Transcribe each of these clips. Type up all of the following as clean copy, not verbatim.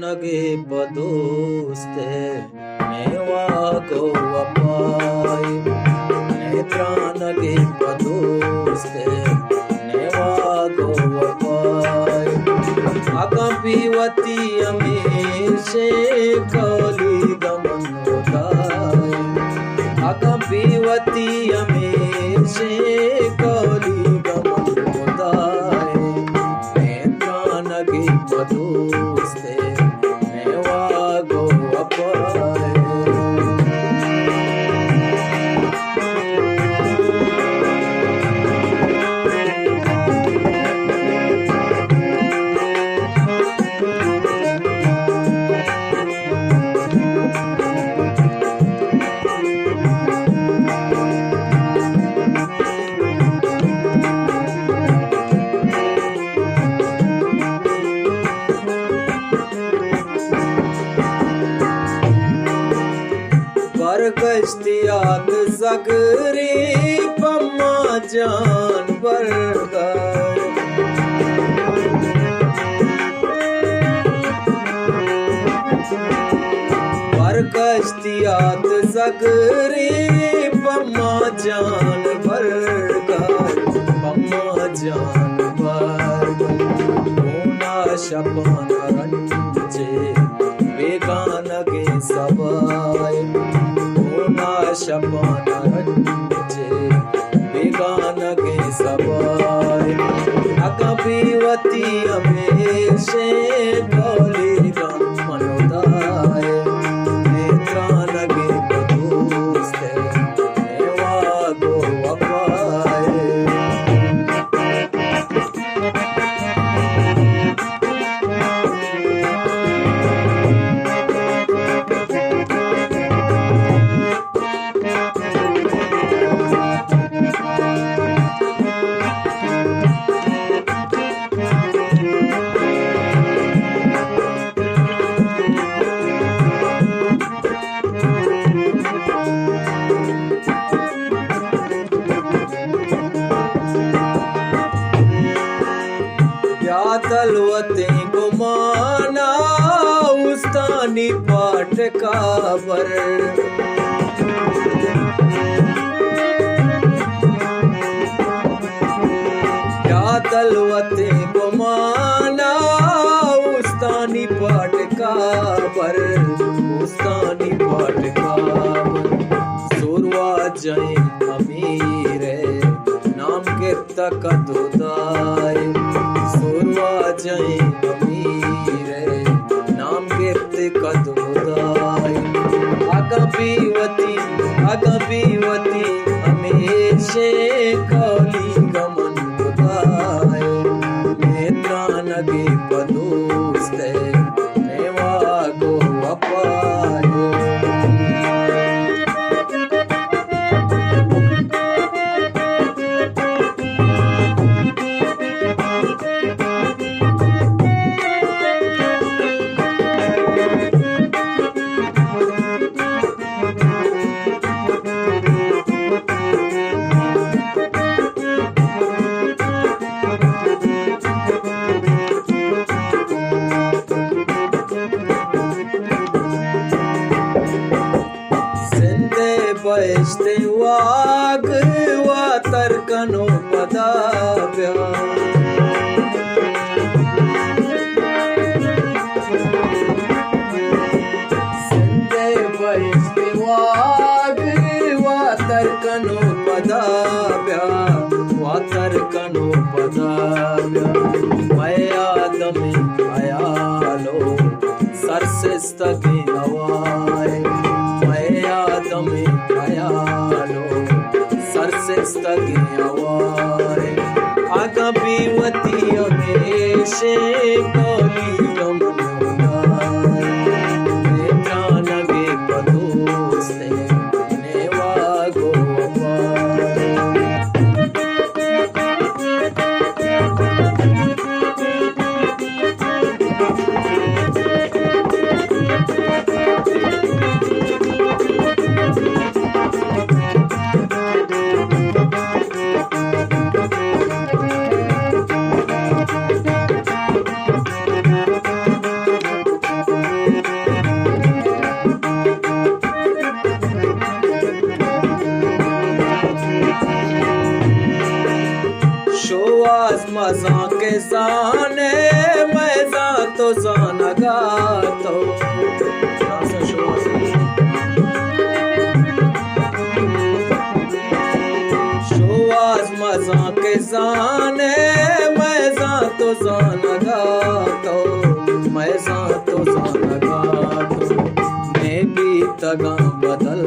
nage padoste neva go apai netra nage padoste neva go apai akampivati amishe kali gaman hodai akampivati amishe kali gaman hodai netra nage padoste neva go apai Bargashtiat zagri pamma jan bargar Bargashtiat zagri pamma jan bargar pamma jan bargar Ona shapan ranche beganage sabai Shapana ranche beganage sabai akapivati ameshe kali gaman hodai netra nage padoste neva go apai तलवते गुमाना उस्तानी पाठ काबर क्या तलवते गुमाना उस्तानी पाठ काबर उस्तानी पाठ काबर सुरवा जय अमीर नाम के तक दुदाई सुरवा जय अमीर नाम कीर्ति कदुदाई अगपीवती हमेशे कली गमन बुदाई नेत्रा नगे पदोस्ते नेवा गो अपाय बजते वाग वा तर्कनो पदाव्या संदे बजते वाग वा तर्कनो पदाव्या मयादमे अयालो सरसिस्तगे नवाय मयादमे अयालो सरसिस्तगे नवाय अगपीवती अमेशे कली गमन hodai netra nage padoste neva go apai मजा के जाने मैं जातो जान गातो शुआस मजा के जाने मैं जातो जान गातो मैं जातो जान गातो मैं भी तगा बदल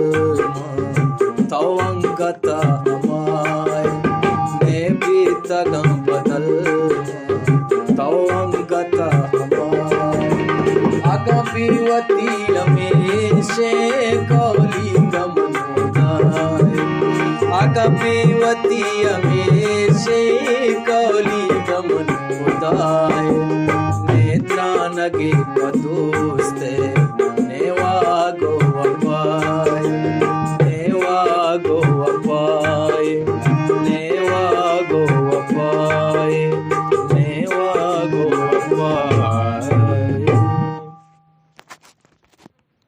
तवंगता हमाय मैं भी तगा बदल तवंगता हमाय अगपीवती अमेशे कौली गमनोदाय अगपीवती अमेशे कौली गमनोदाय नेत्रा नगे पदो